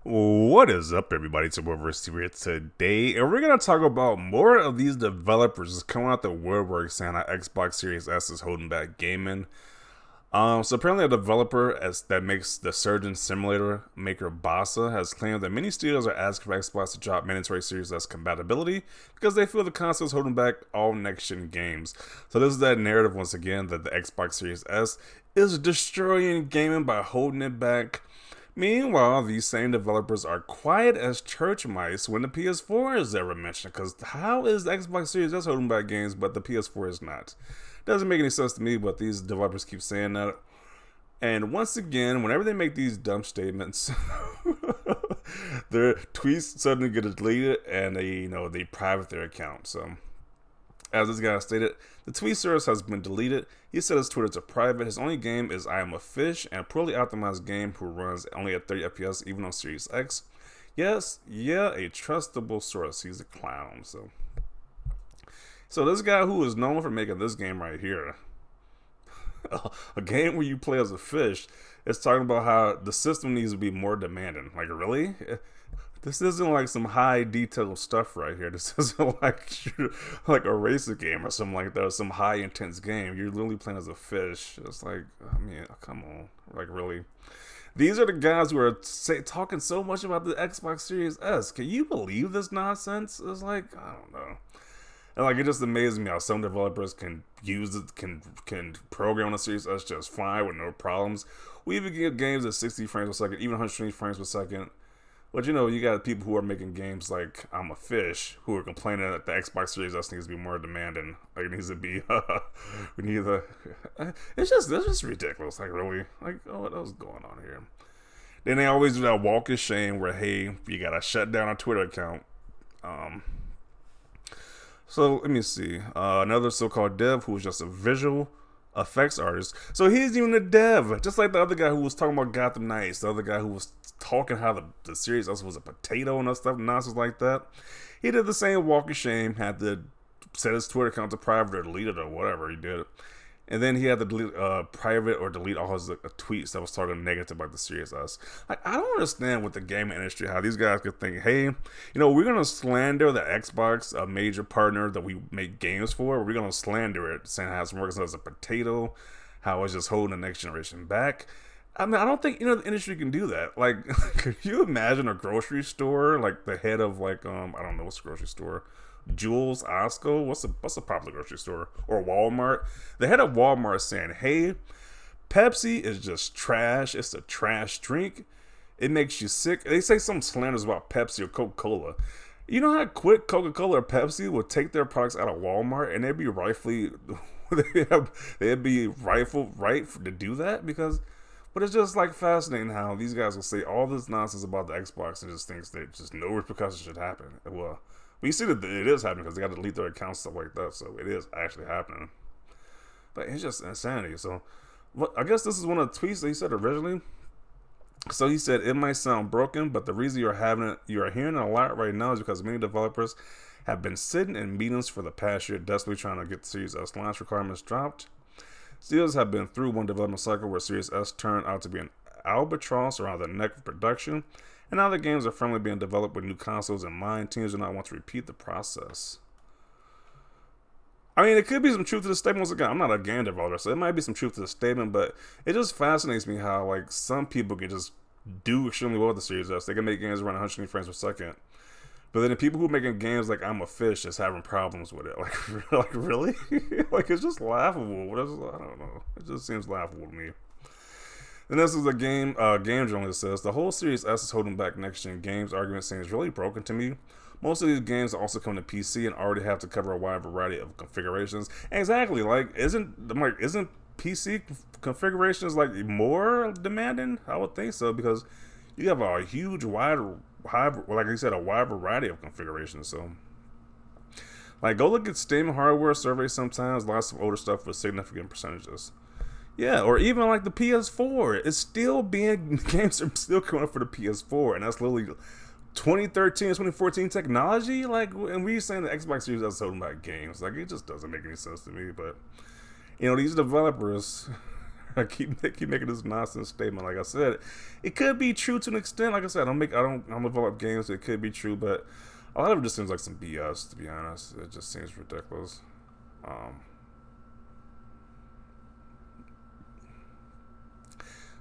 What is up, everybody? It's Silververse here today, and we're gonna talk about more of these developers just coming out the woodwork saying that Xbox Series S is holding back gaming. So apparently, a developer that makes the Surgeon Simulator maker Basa has claimed that many studios are asking for Xbox to drop mandatory Series S compatibility because they feel the console is holding back all next-gen games. So this is that narrative once again that the Xbox Series S is destroying gaming by holding it back. Meanwhile, these same developers are quiet as church mice when the PS4 is ever mentioned. Because how is the Xbox Series S holding back games, but the PS4 is not? Doesn't make any sense to me, but these developers keep saying that. And once again, whenever they make these dumb statements, their tweets suddenly get deleted and they private their account. So as this guy stated, the tweet service has been deleted. He set his Twitter to private. His only game is I Am a Fish, and a poorly optimized game who runs only at 30 FPS even on Series X. Yes, yeah, a trustable source. He's a clown. So this guy who is known for making this game right here, a game where you play as a fish, is talking about how the system needs to be more demanding. Like, really? This isn't like some high detail stuff right here. This isn't like a racing game or something like that, or some high intense game. You're literally playing as a fish. It's like, I mean, come on, like really. These are the guys who are talking so much about the Xbox Series S. Can you believe this nonsense? It's like, I don't know. And like, it just amazes me how some developers can use it, can program on a Series S just fine with no problems. We even get games at 60 frames per second, even 120 frames per second. But you got people who are making games like I'm a Fish who are complaining that the Xbox Series S needs to be more demanding. Like, it needs to be, we need the. It's just ridiculous. Like, really, like, oh, what else is going on here? Then they always do that walk of shame where, hey, you gotta shut down a Twitter account. So let me see. Another so-called dev who was just a visual effects artist. So he's even a dev, just like the other guy who was talking about Gotham Knights. The other guy who was talking how the series also was a potato and stuff, nonsense like that. He did the same walk of shame. Had to set his Twitter account to private or delete it or whatever he did. And then he had to delete private or delete all his tweets that was talking negative about the Series S. Like, I don't understand with the gaming industry how these guys could think, hey, we're gonna slander the Xbox, a major partner that we make games for. We're gonna slander it, saying how it's working as a potato, how it's just holding the next generation back. I mean, I don't think the industry can do that. Like, could you imagine a grocery store, like the head of like I don't know what's the grocery store, Jules, Osco, what's a popular grocery store, or Walmart? The head of Walmart saying, "Hey, Pepsi is just trash. It's a trash drink. It makes you sick." They say some slanders about Pepsi or Coca-Cola. You know how quick Coca-Cola or Pepsi would take their products out of Walmart and they'd be rightfully they'd be rightful right to do that because. But it's just like fascinating how these guys will say all this nonsense about the Xbox and just thinks that just no repercussions should happen. Well, you see that it is happening because they got to delete their accounts, stuff like that. So it is actually happening. But it's just insanity. So I guess this is one of the tweets that he said originally. So he said, it might sound broken, but the reason you are hearing it a lot right now is because many developers have been sitting in meetings for the past year desperately trying to get the Series S launch requirements dropped. Studios have been through one development cycle where Series S turned out to be an albatross around the neck of production, and now the games are firmly being developed with new consoles in mind. Teams do not want to repeat the process. I mean, it could be some truth to the statement. Once again, I'm not a game developer, so it might be some truth to the statement, but it just fascinates me how, like, some people can just do extremely well with the Series S. They can make games around 120 frames per second. But then the people who are making games like I'm a Fish is having problems with it. Like really? Like, it's just laughable. I don't know. It just seems laughable to me. And this is a game journalist says, the whole Series S is holding back next-gen games. Argument seems really broken to me. Most of these games also come to PC and already have to cover a wide variety of configurations. Exactly. Like, isn't PC configurations like more demanding? I would think so because you have a huge like I said, a wide variety of configurations. So, like, go look at Steam hardware surveys sometimes. Lots of older stuff with significant percentages. Yeah, or even like the PS4. It's still games are still coming up for the PS4, and that's literally 2013, 2014 technology. Like, and we're saying the Xbox Series S is holding back games. Like, it just doesn't make any sense to me. But, these developers I keep making this nonsense statement. Like I said, it could be true to an extent. Like I said, I don't develop games. It could be true, but a lot of it just seems like some BS. To be honest, it just seems ridiculous.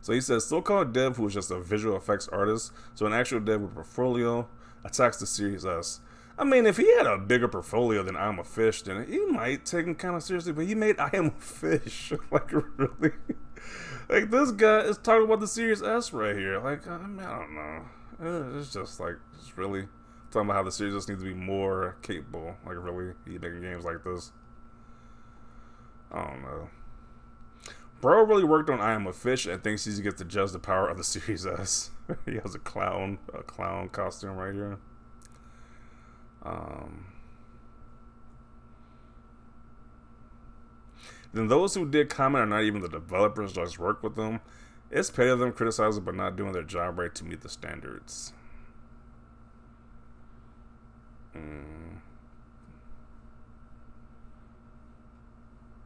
So he says, so-called dev who is just a visual effects artist, so an actual dev with a portfolio, attacks the Series S. I mean, if he had a bigger portfolio than I'm a Fish, then he might take him kind of seriously, but he made I Am a Fish. Like, really? Like, this guy is talking about the Series S right here. Like, I mean, I don't know. It's just like, it's really talking about how the Series S needs to be more capable. Like, really? He making games like this? I don't know. Bro really worked on I Am a Fish and thinks he gets to judge the power of the Series S. He has a clown costume right here. Then those who did comment are not even the developers, just work with them. It's petty of them criticizing but not doing their job right to meet the standards.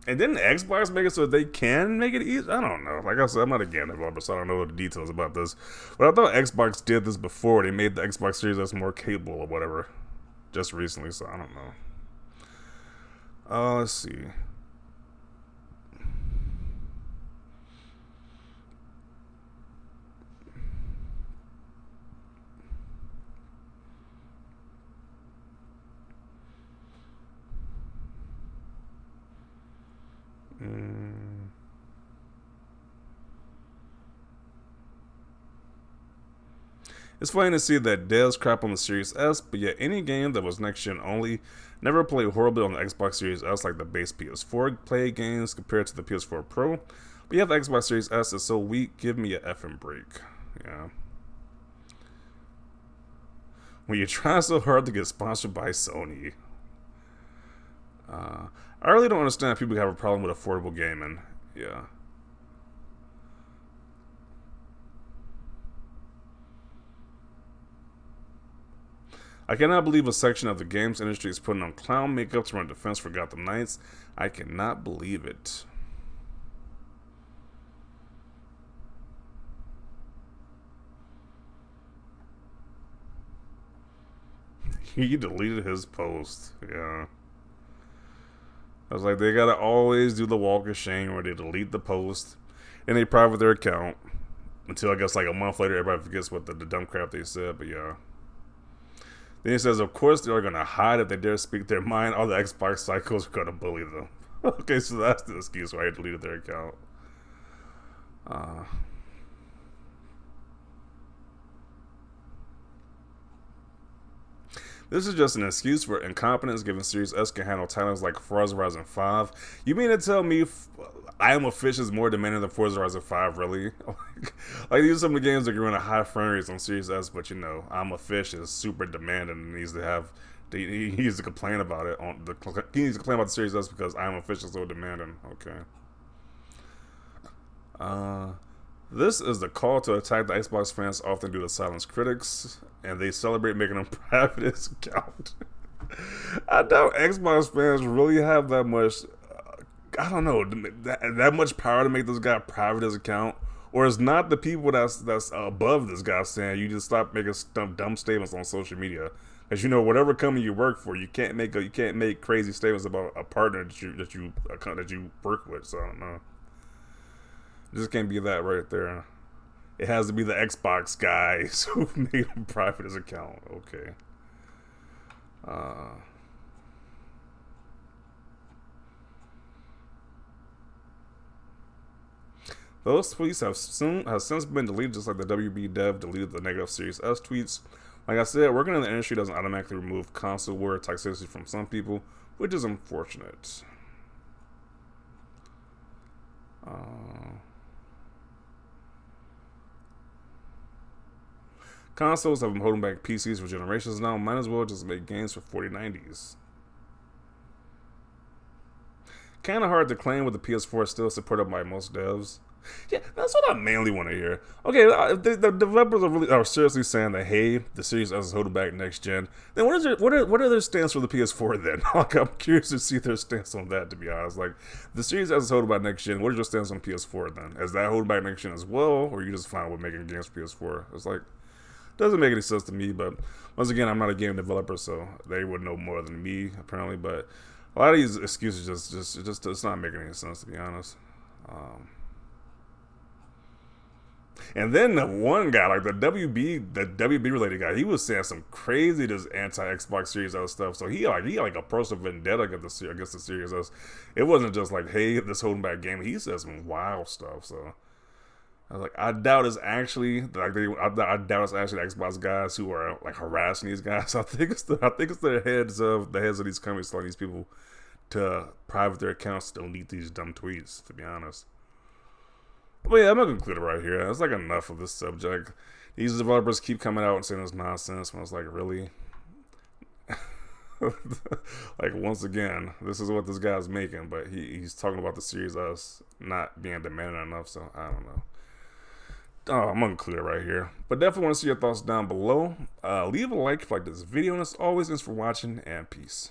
And didn't Xbox make it so they can make it easy? I don't know. Like I said, I'm not a game developer, so I don't know the details about this. But I thought Xbox did this before. They made the Xbox Series S more capable or whatever. Just recently, so I don't know. Let's see. It's funny to see that devs crap on the Series S, but yet any game that was next gen only never played horribly on the Xbox Series S like the base PS4 play games compared to the PS4 Pro. But yeah, the Xbox Series S is so weak, give me a effing break. Yeah. When you're trying so hard to get sponsored by Sony. I really don't understand people who have a problem with affordable gaming. Yeah. I cannot believe a section of the games industry is putting on clown makeup to run defense for Gotham Knights. I cannot believe it. He deleted his post. Yeah. I was like, they gotta always do the walk of shame where they delete the post and they private their account until I guess like a month later everybody forgets what the dumb crap they said. But yeah. Then he says, of course they are gonna hide if they dare speak their mind. All the Xbox psychos are gonna bully them. Okay, so that's the excuse why he deleted their account. This is just an excuse for incompetence given Series S can handle titles like Forza Horizon 5. You mean to tell me I Am a Fish is more demanding than Forza Horizon 5, really? Like these are some of the games that can run a high frame rates on Series S, but you know, I Am a Fish is super demanding and needs to have, he needs to complain about it. He needs to complain about the Series S because I Am a Fish is so demanding. Okay. This is the call to attack the Xbox fans often do to silence critics, and they celebrate making them private his account. I doubt Xbox fans really have that much, I don't know, that much power to make this guy private his account, or it's not the people that's above this guy saying you just stop making dumb statements on social media. Because you know, whatever company you work for, you can't make crazy statements about a partner that you work with. So I don't know. It just can't be that right there. It has to be the Xbox guys who made him private his account. Okay. Those tweets have since been deleted, just like the WB dev deleted the negative Series S tweets. Like I said, working in the industry doesn't automatically remove console war toxicity from some people, which is unfortunate. Consoles have been holding back PCs for generations now. Might as well just make games for 4090s. Kinda hard to claim with the PS4 still supported by most devs. Yeah, that's what I mainly want to hear. Okay, if the developers are seriously saying that, hey, the Series S is holding back next gen, then what are their stance for the PS4 then? Like, I'm curious to see their stance on that. To be honest, like the Series S is holding back next gen. What is your stance on PS4 then? Is that holding back next gen as well, or are you just fine with making games for PS4? It's like doesn't make any sense to me. But once again, I'm not a game developer, so they would know more than me apparently. But a lot of these excuses just it's not making any sense, to be honest. And then the one guy, like the WB related guy, he was saying some crazy just anti Xbox Series S stuff. So he had like a personal vendetta against the Series S. It wasn't just like, hey, this holding back game. He said some wild stuff. So I was like, I doubt it's actually I doubt it's actually the Xbox guys who are like harassing these guys. I think it's the heads of these companies telling these people to private their accounts to delete these dumb tweets. To be honest. But yeah, I'm gonna conclude it right here. That's like enough of this subject. These developers keep coming out and saying this nonsense. When I was like, really? Like once again, this is what this guy's making, but he's talking about the Series S not being demanded enough. So I don't know. Oh, I'm gonna conclude it right here. But definitely want to see your thoughts down below. Leave a like if you like this video, and as always, thanks for watching, and peace.